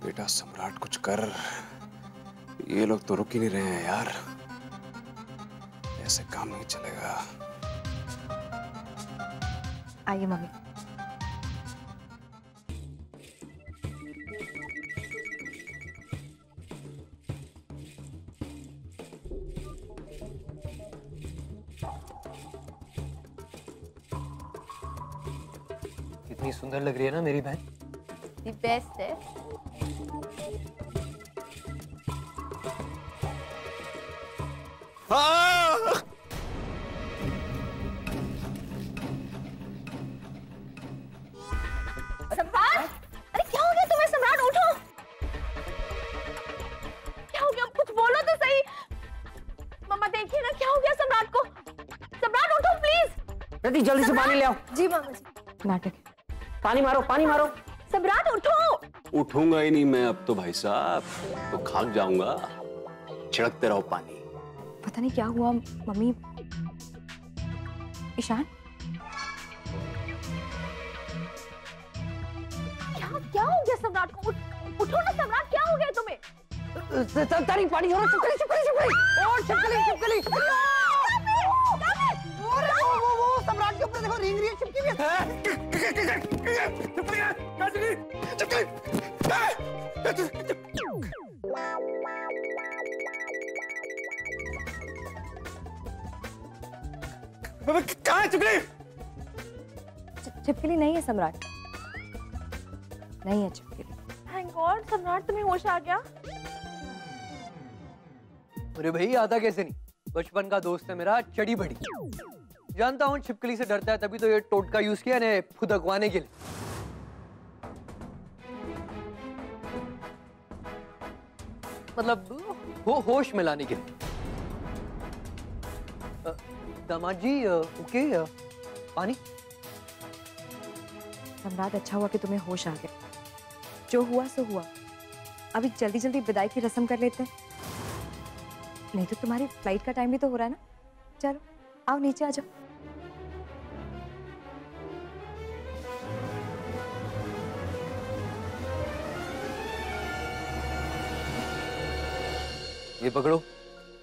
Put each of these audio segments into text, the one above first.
बेटा सम्राट कुछ कर, ये लोग तो रुक ही नहीं रहे हैं यार, ऐसे काम नहीं चलेगा। आइए मम्मी। कितनी सुंदर लग रही है ना मेरी बहन। दी बेस्ट है। सम्राट, अरे क्या हो गया तुम्हें? सम्राट उठो। क्या हो गया? कुछ बोलो तो सही। मम्मा देखिए ना, क्या हो गया सम्राट को? सम्राट उठो प्लीज। रति जल्दी से पानी ले आओ। जी मामा जी। नाटक। पानी मारो, पानी मारो। सम्राट उठो। उठूंगा ही नहीं मैं अब तो भाई साहब, तो खाक जाऊंगा। छिड़कते रहो पानी। पता नहीं क्या हुआ मम्मी। ईशान, क्या हो गया सम्राट को? उठो ना सम्राट, क्या हो गया तुम्हें? तारी पानी छोड़ो। छिपकली छिपकली छिपकली और छिपकली छिपकली। वो सम्राट के ऊपर देखो, रेंग रही है, चिपकी हुई है। कहाँ है छिपकली? छिपकली नहीं है सम्राट, नहीं है छिपकली। थैंक गॉड सम्राट तुम्हें होश आ गया। अरे भाई आता कैसे नहीं, बचपन का दोस्त है मेरा, चढ़ी बड़ी। जानता हूँ छिपकली से डरता है, तभी तो ये टोटका यूज किया ने फुदकवाने के लिए। मतलब होश में लाने के लिए। दामाद जी ओके, पानी। सम्राट अच्छा हुआ कि तुम्हें होश आ गया। जो हुआ सो हुआ, अभी जल्दी जल्दी विदाई की रस्म कर लेते हैं, नहीं तो तुम्हारी फ्लाइट का टाइम भी तो हो रहा है ना। चलो आओ नीचे आ जाओ। ये पकड़ो,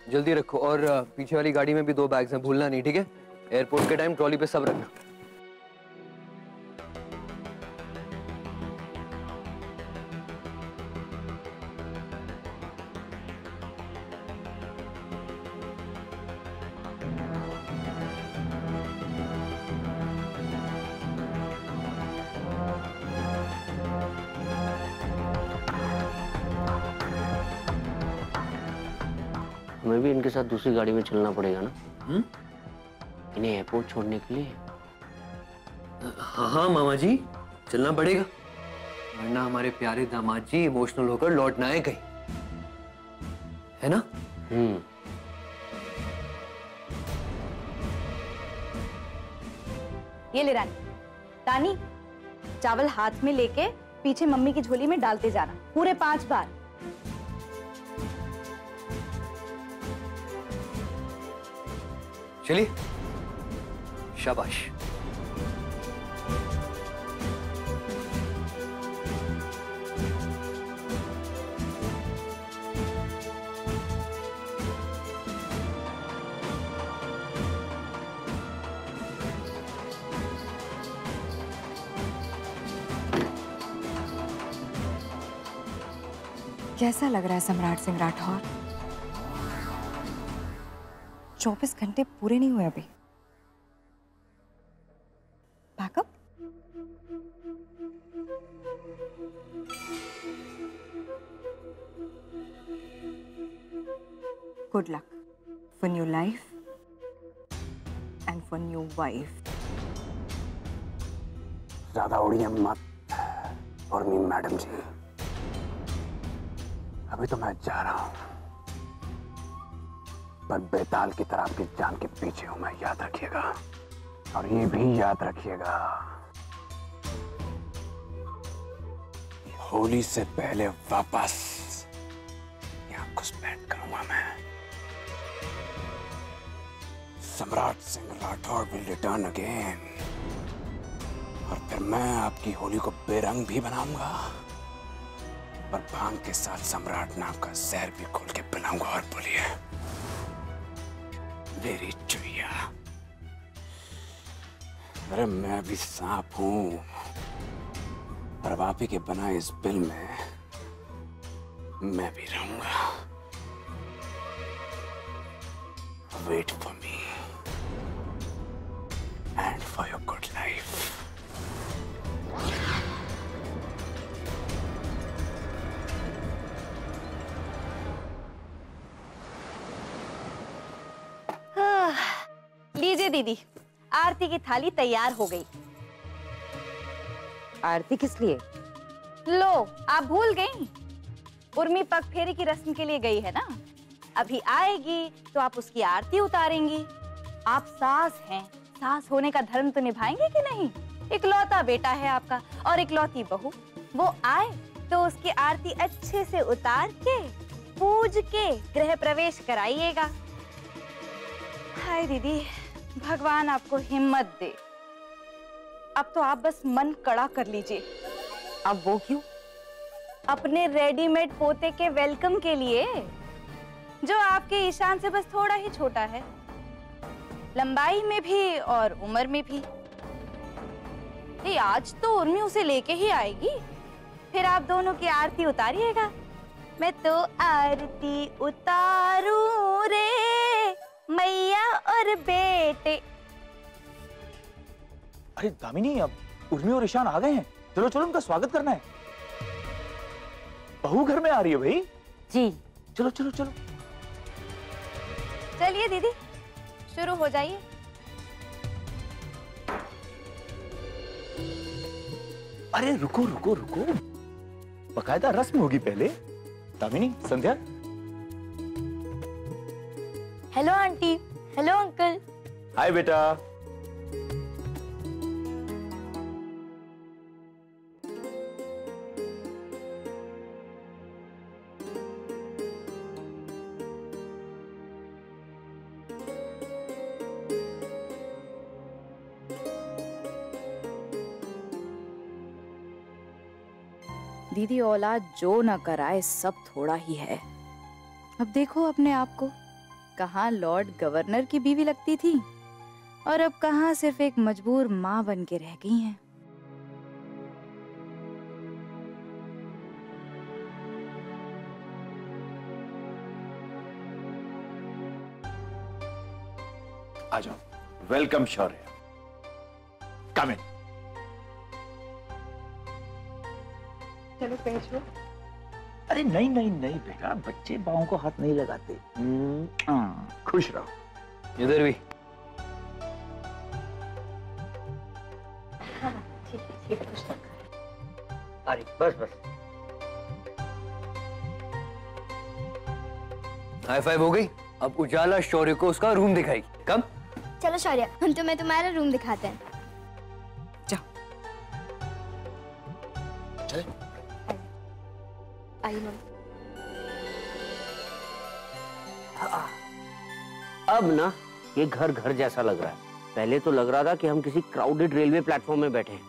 जल्दी रखो। और पीछे वाली गाड़ी में भी 2 बैग्स हैं, भूलना नहीं, ठीक है? एयरपोर्ट के टाइम ट्रॉली पे सब रखना। हमें भी इनके साथ दूसरी गाड़ी में चलना पड़ेगा ना? इन्हें एयरपोर्ट छोड़ने के लिए। हाँ हाँ मामा जी, चलना पड़ेगा, वरना हमारे प्यारे दामाद जी इमोशनल होकर लौट ना आए कहीं, है ना? ये ले रानी। रानी, चावल हाथ में लेके पीछे मम्मी की झोली में डालते जाना, पूरे 5 बार। चलिए, शाबाश। कैसा लग रहा है सम्राट सिंह राठौर? 24 घंटे पूरे नहीं हुए अभी। Pack up? Good luck for new life and for new wife. ज्यादा उड़िए मत और मी मैडम जी, अभी तो मैं जा रहा हूं, पर बेताल की तरह आपकी जान के पीछे हूं मैं, याद रखिएगा। और ये भी याद रखिएगा, होली से पहले वापस यहां घुसपैठ करूंगा मैं। सम्राट Singh Rathore will return again, और फिर मैं आपकी होली को बेरंग भी बनाऊंगा और भांग के साथ सम्राट नाम का जहर भी खोल के पिलाऊंगा। और बोलिए मेरी चुईया, अरे मैं भी सांप हूं और आप ही के बनाए इस बिल में मैं भी रहूंगा। Wait for me and for your good life. लीजिए दीदी, आरती की थाली तैयार हो गई। आरती किस लिए? लो, आप भूल गई? उर्मी पग फेरी की रस्म के लिए गई है ना, अभी आएगी तो आप उसकी आरती उतारेंगी। आप सास हैं, सास होने का धर्म तो निभाएंगे कि नहीं? इकलौता बेटा है आपका और इकलौती बहू, वो आए तो उसकी आरती अच्छे से उतार के पूज के गृह प्रवेश कराइएगा। हाय दीदी, भगवान आपको हिम्मत दे। अब तो आप बस मन कड़ा कर लीजिए। अब वो क्यों? अपने रेडीमेड पोते के वेलकम के लिए, जो आपके ईशान से बस थोड़ा ही छोटा है, लंबाई में भी और उम्र में भी। आज तो उर्मी उसे लेके ही आएगी, फिर आप दोनों की आरती उतारिएगा। मैं तो आरती उतारूं रे मैया और बेटे। अरे दामिनी, अब उर्मी और ईशान आ गए हैं, चलो चलो उनका स्वागत करना है। बहू घर में आ रही है भाई। जी चलो चलो चलो। चलिए दीदी, शुरू हो जाइए। अरे रुको रुको रुको, बकायदा रस्म होगी पहले। Damini, Sandhya. Hello aunty, hello uncle. Hi बेटा। दीदी, औलाद जो न कराए सब थोड़ा ही है। अब देखो अपने आप को, कहाँ लॉर्ड गवर्नर की बीवी लगती थी और अब कहाँ सिर्फ एक मजबूर माँ बन के रह गई हैं। आ जाओ। वेलकम शौर्य, कम इन। चलो भेजो। अरे नहीं नहीं नहीं बेटा, बच्चे बाहों को हाथ नहीं लगाते। खुश रहो। इधर भी। ठीक है। अरे बस बस। हाई फाइव हो गई। अब उजाला शौर्य को उसका रूम दिखाएगी। कम। चलो शौर्य, हम तुम्हें तुम्हारा रूम दिखाते हैं। चले। आइए मम्मी। अब ना ये घर घर जैसा लग रहा है। पहले तो लग रहा था कि हम किसी क्राउडेड रेलवे प्लेटफॉर्म में बैठे हैं।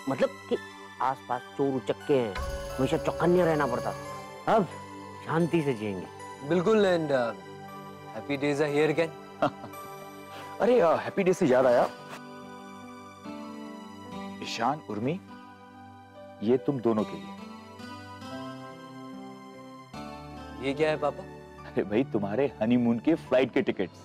मतलब कि आसपास चोर उचक्के हैं, हमेशा चौकन्ने रहना पड़ता। अब शांति से जिएंगे। बिल्कुल। And happy days are here again. अरे हैप्पी डे से याद आया, ईशान, उर्मी, ये तुम दोनों के लिए। ये क्या है पापा? अरे भाई, तुम्हारे हनीमून के फ्लाइट के टिकट्स।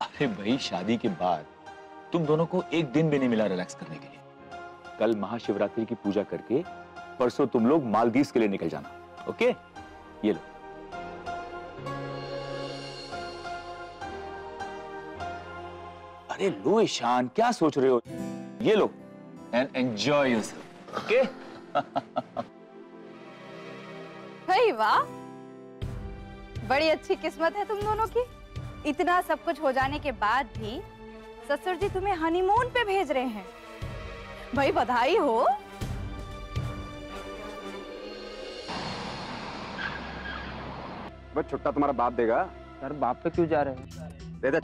अरे भाई, शादी के बाद तुम दोनों को एक दिन भी नहीं मिला रिलैक्स करने के लिए। कल महाशिवरात्रि की पूजा करके परसों तुम लोग मालदीव्स के लिए निकल जाना। ओके, ये लो। अरे लो ईशान, क्या सोच रहे हो? ये लो एंड एंजॉय योरसेल्फ। ओके। भाई वाह, बड़ी अच्छी किस्मत है तुम दोनों की। इतना सब कुछ हो जाने के बाद भी ससुर जी तुम्हें हनीमून पे भेज रहे हैं। भाई बधाई हो। बस छुट्टा तुम्हारा बाप देगा। सर बाप पे क्यों जा रहे हैं? दे दे,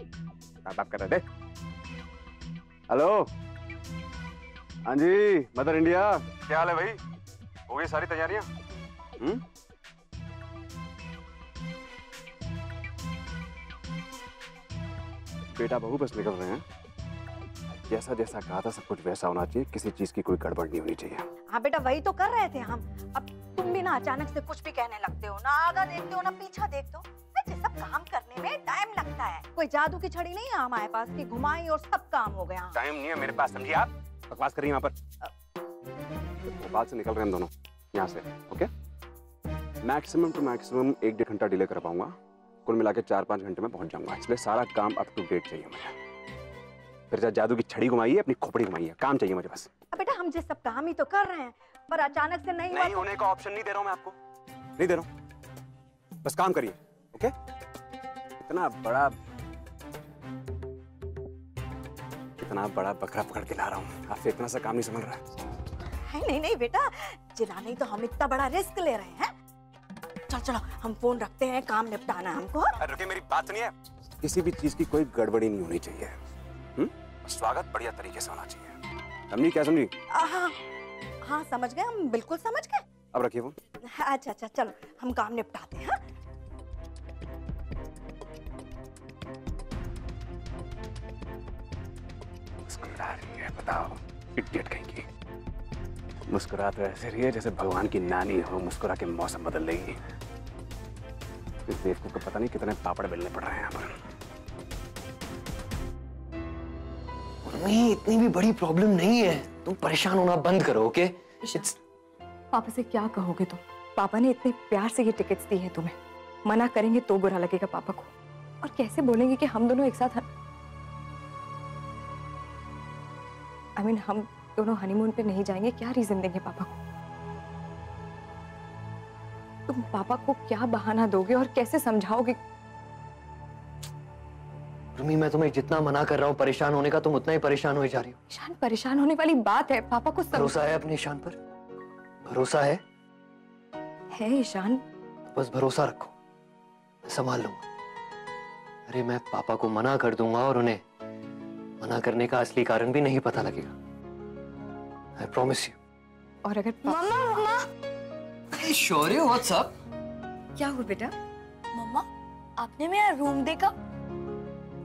बात कर रहे दे। हेलो, हाँ जी मदर इंडिया, क्या हाल है भाई? हो गई सारी तैयारियां? बेटा बहू बस निकल रहे हैं। जैसा जैसा कहा था सब कुछ वैसा होना चाहिए, किसी चीज की कोई गड़बड़ नहीं होनी चाहिए। हाँ बेटा, वही तो कर रहे थे हम। अब तुम भी ना अचानक से कुछ भी कहने लगते हो, ना आगा देखते हो ना पीछा देखते हो। ये सब काम करने में टाइम लगता है, कोई जादू की छड़ी नहीं है हमारे पास कि घुमाई और सब काम हो गया। टाइम नहीं है मेरे पास, समझिए आप? बकवास करिए यहाँ पर। भोपाल से निकल रहे हैं हम दोनों यहाँ से, ओके? मैक्सिमम टू मैक्सिमम 1-1.5 घंटा डिले कर पाऊंगा, कुल मिला के 4-5 घंटे में पहुंच जाऊंगा। इसलिए सारा काम अप टू डेट चाहिए मुझे। फिर जादू की छड़ी घुमाइए, अपनी खोपड़ी घुमाइए, काम चाहिए मुझे बस। बेटा हम जिस सब काम ही तो कर रहे हैं, पर अचानक से नहीं होने का ऑप्शन नहीं दे रहा हूँ मैं आपको, नहीं दे रहा हूँ। बस काम करिए, ओके? इतना बड़ा बकरा पकड़ के ला रहा हूँ, आपसे इतना सा काम नहीं समझ रहा है। नहीं बेटा, चिल्ला नहीं तो हम इतना बड़ा रिस्क ले रहे हैं। चलो हम फोन रखते हैं, काम निपटाना हमको। रुकिए, मेरी बात सुनिए। किसी भी चीज की कोई गड़बड़ी नहीं होनी चाहिए। स्वागत बढ़िया तरीके से होना चाहिए, समझी? क्या समझी? हाँ समझ गए, हम बिल्कुल समझ गए। अब रखिए फोन। अच्छा चलो हम काम निपटाते हैं। मुस्कुरा रही है, बताओ इडियट कहीं की। मुस्कुरा तो ऐसे रही है जैसे भगवान की नानी हो, मुस्कुरा के मौसम बदल देगी। इस बेवकूफ को पता नहीं कितने पापड़ बेलने पड़ रहे हैं यहाँ पर। नहीं, इतनी भी बड़ी प्रॉब्लम नहीं है, तुम परेशान होना बंद करो, ओके? पापा से क्या कहोगे तुम? पापा ने इतने प्यार से ये टिकट्स दी हैं तुम्हें, मना करेंगे तो बुरा लगेगा पापा को। और कैसे बोलेंगे कि हम दोनों एक साथ हम दोनों हनीमून पे नहीं जाएंगे? क्या रीजन देंगे पापा को? तुम पापा को क्या बहाना दोगे और कैसे समझाओगे? रुमी, मैं तुम्हें जितना मना कर रहा हूँ परेशान होने का, तुम उतना ही परेशान हो जा रही हो। ईशान, परेशान होने वाली बात है, पापा को भरोसा है अपने ईशान पर? भरोसा है ईशान? बस भरोसा रखो, मैं संभाल लूंगा। अरे मैं पापा को मना कर दूंगा और उन्हें मना करने का असली कारण भी नहीं पता लगेगा। I promise you. और अगर मम्मा Hey, शौर्य, what's up? क्या हुआ बेटा? मम्मा, आपने मेरा रूम देखा?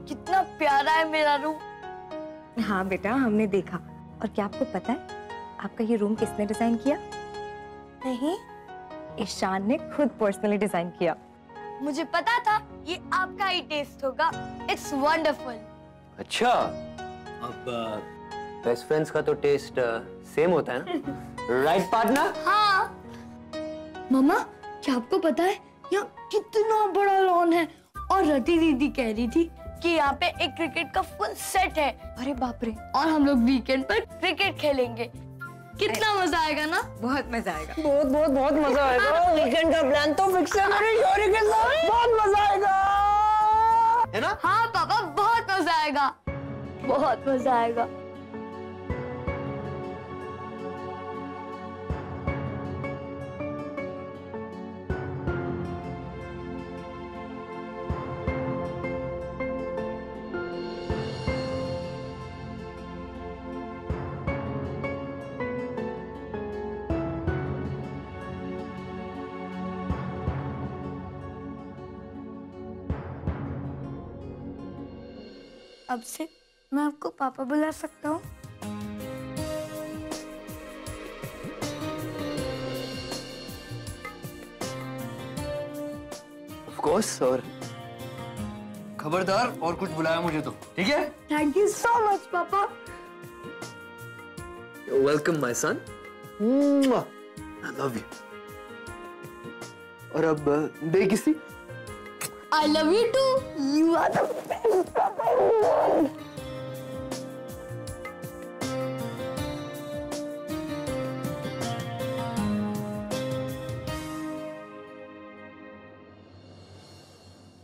कितना प्यारा है मेरा रूम। हाँ बेटा, हमने देखा। और क्या आपको पता है आपका ये रूम किसने डिजाइन किया? नहीं। ईशान ने खुद पर्सनली डिजाइन किया। मुझे पता था ये आपका ही टेस्ट होगा। It's wonderful. अच्छा, अब बेस्ट फ्रेंड्स का तो टेस्ट सेम होता है ना? Right partner? हाँ। मम्मा, क्या आपको पता है यहाँ कितना बड़ा लॉन है? और रति दीदी कह रही थी कि यहाँ पे एक क्रिकेट का फुल सेट है। अरे बाप रे! और हम लोग वीकेंड पर क्रिकेट खेलेंगे। कितना मजा आएगा ना? बहुत मजा आएगा। बहुत मजा आएगा। वीकेंड का प्लान तो फिक्स है मेरे शौर्य के साथ। बहुत मजा आएगा, है ना? हाँ पापा, बहुत मजा आएगा, बहुत मजा आएगा। अब से मैं आपको पापा बुला सकता हूँ? Of course, और खबरदार और कुछ बुलाया मुझे तो, ठीक है? थैंक यू सो मच पापा। You're welcome, my son. I love you. और अब दे किसी? I love you too. You are the best papa in the world.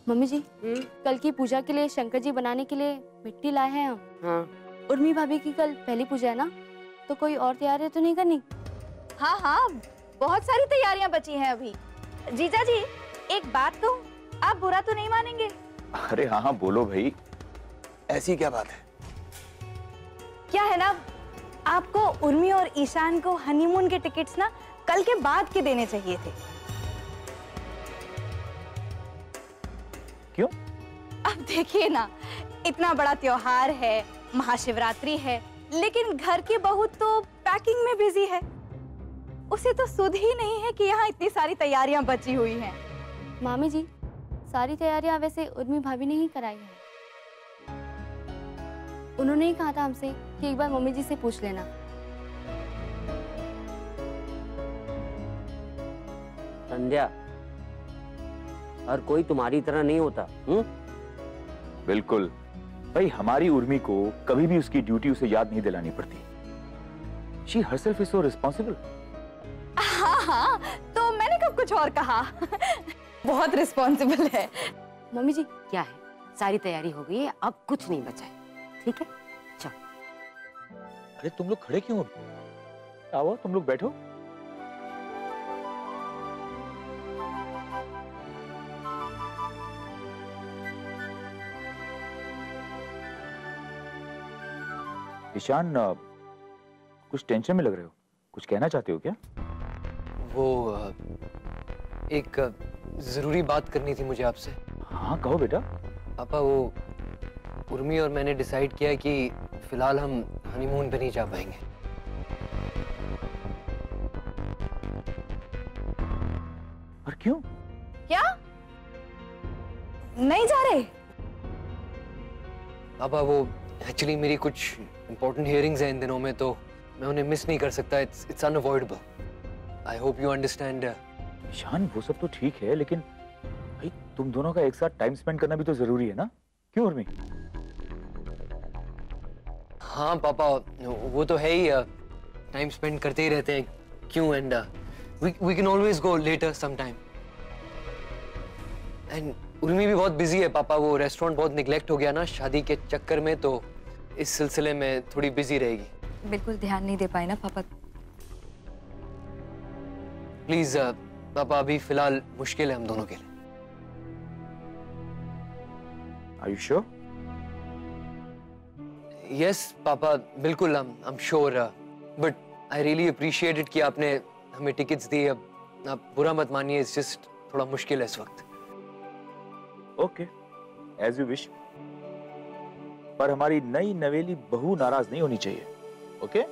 Mummy ji, कल की पूजा के लिए शंकर जी बनाने के लिए मिट्टी लाए हैं हम। हाँ। उर्मी भाभी की कल पहली पूजा है ना, तो कोई और तैयारी तो नहीं करनी? हाँ हाँ, बहुत सारी तैयारियां बची हैं अभी। जीजा जी, एक बात कहूं, आप बुरा तो नहीं मानेंगे? अरे हाँ हाँ बोलो भाई, ऐसी क्या बात है? क्या है ना, आपको उर्मी और ईशान को हनीमून के टिकट्स ना कल के बाद के देने चाहिए थे। क्यों? अब देखिए ना, इतना बड़ा त्योहार है, महाशिवरात्रि है, लेकिन घर की बहू तो पैकिंग में बिजी है। उसे तो सुध ही नहीं है कि यहाँ इतनी सारी तैयारियां बची हुई हैं। मामी जी, सारी तैयारियां वैसे उर्मी भाभी ने ही कराई है। उन्होंने ही कहा था हमसे कि एक बार मम्मी जी से पूछ लेना। संध्या, हर कोई तुम्हारी तरह नहीं होता। बिल्कुल भाई, हमारी उर्मी को कभी भी उसकी ड्यूटी उसे याद नहीं दिलानी पड़ती। She herself is so responsible. हाँ, तो मैंने कब कुछ और कहा? बहुत रिस्पॉन्सिबल है। मम्मी जी, क्या है, सारी तैयारी हो गई है, अब कुछ नहीं बचा है। ठीक है, चलो। अरे तुम लोग खड़े क्यों हो? आओ, तुम लोग बैठो। ईशान, कुछ टेंशन में लग रहे हो, कुछ कहना चाहते हो क्या? वो एक जरूरी बात करनी थी मुझे आपसे। हाँ कहो बेटा। पापा, वो उर्मी और मैंने डिसाइड किया कि फिलहाल हम हनीमून पे नहीं जा पाएंगे। और क्यों? क्या नहीं जा रहे? पापा, वो एक्चुअली मेरी कुछ इम्पोर्टेंट हियरिंग्स हैं इन दिनों में, तो मैं उन्हें मिस नहीं कर सकता। It's unavoidable. I hope you understand. Ishaan, वो सब तो ठीक है, लेकिन भाई तुम दोनों का एक साथ टाइम स्पेंड करना भी तो जरूरी है ना? क्यों उर्मी? हाँ पापा, वो तो है ही। टाइम स्पेंड करते ही रहते हैं, क्यों? And we can always go later some time. And Urmi भी बहुत बिजी है पापा, वो रेस्टोरेंट बहुत निगलेक्ट हो गया ना शादी के चक्कर में, तो इस सिलसिले में थोड़ी बिजी रहेगी। बिल्कुल ध्यान नहीं दे पाए ना पापा। प्लीज पापा, अभी फिलहाल मुश्किल है हम दोनों के लिए। Are you sure? Yes, पापा, बिल्कुल। I'm sure, but I really appreciate it कि आपने हमें टिकट्स दी। अब आप बुरा मत मानिए, it's just थोड़ा मुश्किल है इस वक्त। Okay, as you wish. पर हमारी नई नवेली बहू नाराज नहीं होनी चाहिए, okay?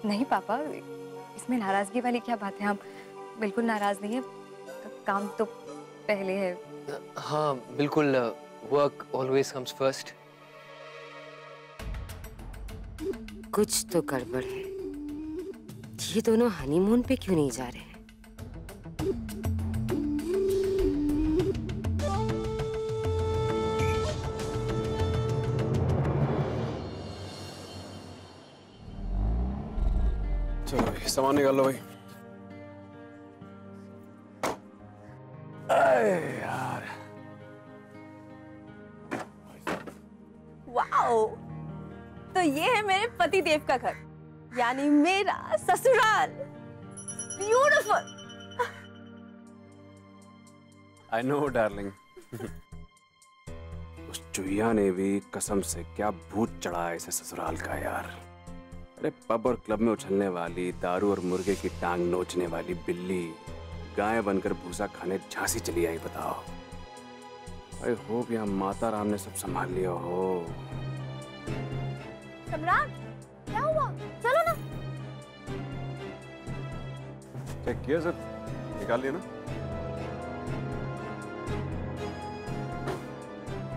नहीं पापा, इसमें नाराजगी वाली क्या बात है? हम बिल्कुल नाराज नहीं है, काम तो पहले है। हाँ बिल्कुल, वर्क ऑलवेज कम्स फर्स्ट। कुछ तो गड़बड़ है, ये दोनों हनीमून पे क्यों नहीं जा रहे हैं? चलो भाई, सामान निकाल लो भाई। यार, वाओ, तो ये है मेरे पति देव का घर, यानी मेरा ससुराल। ब्यूटीफुल। I know darling. उस चुहिया ने भी कसम से क्या भूत चढ़ा है इसे ससुराल का यार। अरे पब और क्लब में उछलने वाली, दारू और मुर्गे की टांग नोचने वाली बिल्ली गाय बनकर भूसा खाने झांसी चली आई, बताओ। आई होप यहाँ माता राम ने सब संभाल लिया हो। सम्राट, क्या हुआ? चलो ना। चेक किया सर? निकाल लिया ना?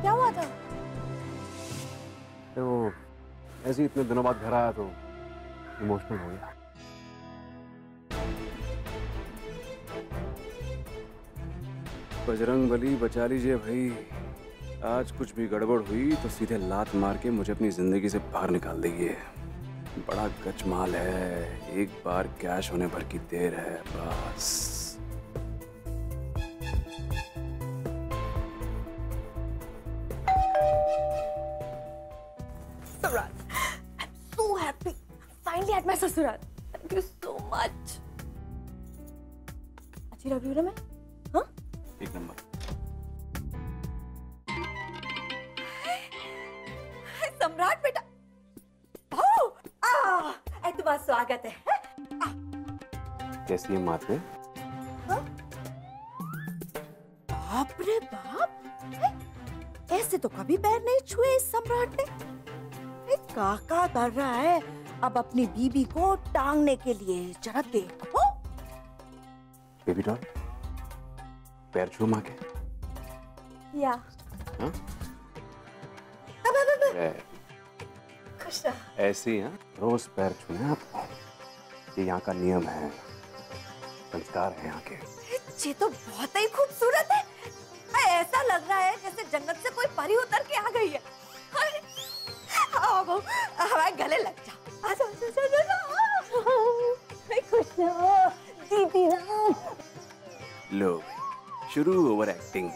क्या हुआ था? वो ऐसे ही इतने दिनों बाद घर आया तो इमोशनल हो गया। बजरंग बली बचा लीजिए भाई, आज कुछ भी गड़बड़ हुई तो सीधे लात मार के मुझे अपनी जिंदगी से बाहर निकाल देगी। बड़ा गच माल है, एक बार कैश होने भर की देर है बस। सम्राट, I'm so happy. Finally at my ससुराल. Thank you so much. अच्छी लग रही हूँ ना मैं? एक नंबर। सम्राट बेटा, तुम्हारा स्वागत है। कैसी है माते? बाप रे बाप, ऐसे तो कभी पैर नहीं छुए इस सम्राट ने। काका कर रहा है अब अपनी बीबी को टांगने के लिए, जरा देखो। बेबी डॉल, पैर छू माँ के। या हाँ? खुश रहो। ऐसे ही हाँ, रोज पैर छूने आपको, ये यहाँ का नियम है, संस्कार है यहाँ के। ये तो बहुत ही खूबसूरत है। ऐसा लग रहा है जैसे जंगल से कोई परी उतर के आ गई है। आओ हमारे गले लग जाओ। आजा आजा आजा। खुश रहो दीदी राम। लो शुरू ओवर एक्टिंग।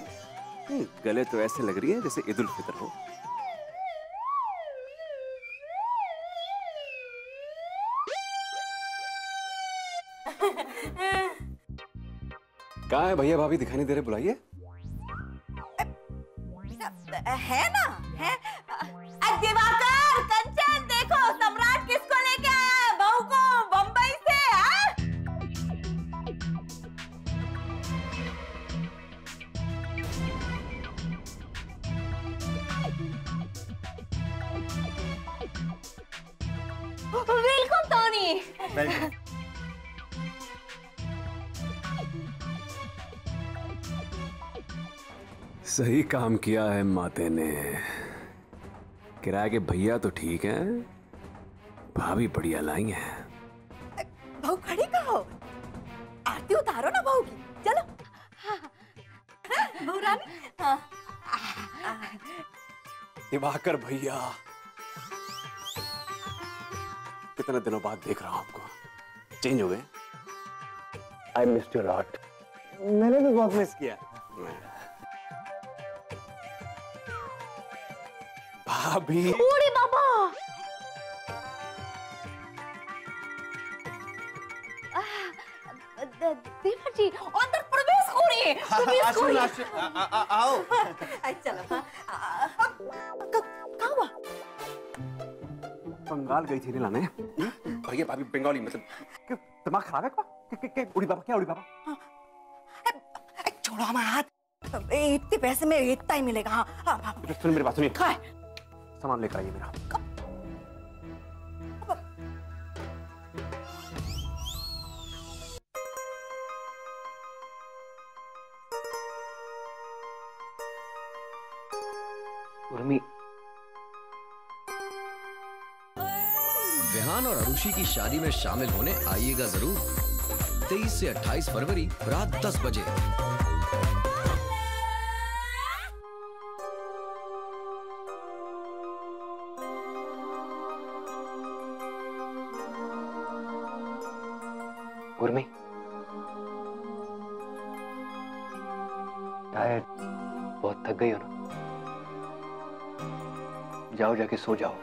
गले तो ऐसे लग रही है जैसे ईद उल फितर हो। कहाँ है भैया भाभी, दिखाई नहीं दे रहे, बुलाइए। है ना, है। दिवाकर, कंचन, देखो सम्राट किसको लेके आया है, बहू को बंबई से। Welcome Tony. सही काम किया है माते ने। किराए के भैया तो ठीक हैं, भाभी बढ़िया लाई हैं। बहू खड़ी कहो, आरती उतारो ना बहू की, चलो। बहू रानी। दिवाकर भैया, कितने दिनों बाद देख रहा हूं आपको, चेंज हो गए। I missed you lot. मैंने भी बहुत मिस किया। भाभी। ओरे बाबा। देवर जी अंदर प्रवेश करिए। आओ। चलो। कहाँ हुआ? बंगाल गई थी लाने। भैया भाभी बंगाली, मतलब दिमाग खराब है क्या? उड़ी बाबा, क्या उड़ी बाबा? छोड़ो हमारा हाथ, इतने पैसे में इतना ही मिलेगा। हाँ। सुन मेरी बात सुनिए, सामान लेकर आइए मेरा। उर्मी, विहान और अरुषि की शादी में शामिल होने आइएगा जरूर। 23 से 28 फरवरी रात 10 बजे। उर्मी, टायर्ड, बहुत थक गई हो ना? जाओ जाके सो जाओ।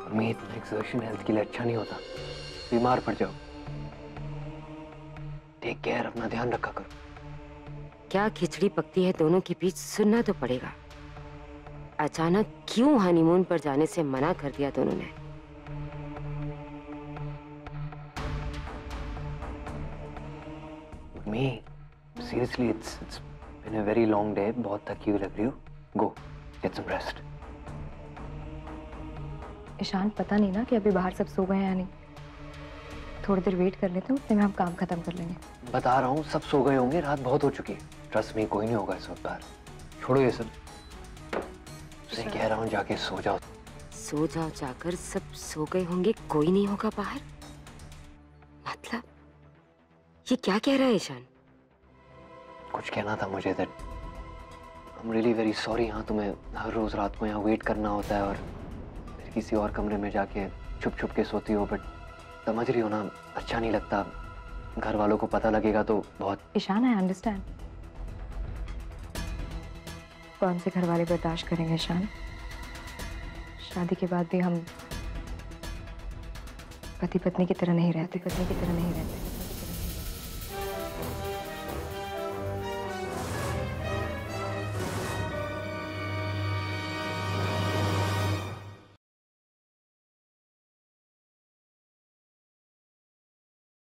उर्मी, इतना एक्सर्शन हेल्थ के लिए अच्छा नहीं होता, बीमार पड़ जाओ। टेक केयर, अपना ध्यान रखा करो। क्या खिचड़ी पकती है दोनों के बीच, सुनना तो पड़ेगा। अचानक क्यों हनीमून पर जाने से मना कर दिया दोनों ने? Me, seriously, it's been a very long day. बहुत थकी हुई लग रही हो। Go, get some rest. Ishan, पता नहीं ना कि अभी बाहर सब सो गए हैं या नहीं। थोड़ी देर वेट कर लेते हैं, उतने में हम काम खत्म कर लेंगे। बता रहा हूँ, सब सो गए होंगे, रात बहुत हो चुकी है। ट्रस्ट मी, कोई नहीं होगा इस वक्त बाहर। छोड़ो ये सब, मैं कह रहा हूँ जाके सो जाओ। सो जाओ जाकर, सब सो गए होंगे, कोई नहीं होगा बाहर। मतलब ये क्या कह रहा है ईशान? कुछ कहना था मुझे that I'm really very sorry। हाँ, तुम्हें हर रोज रात को यहाँ वेट करना होता है और फिर किसी और कमरे में जाके छुप छुप के सोती हो, बट समझ रही हो ना, अच्छा नहीं लगता। घर वालों को पता लगेगा तो बहुत। Ishaan, I understand. कौन से घर वाले बर्दाश्त करेंगे ईशान? शादी के बाद भी हम पति पत्नी की तरह नहीं रहते, पत्नी की तरह नहीं रहते।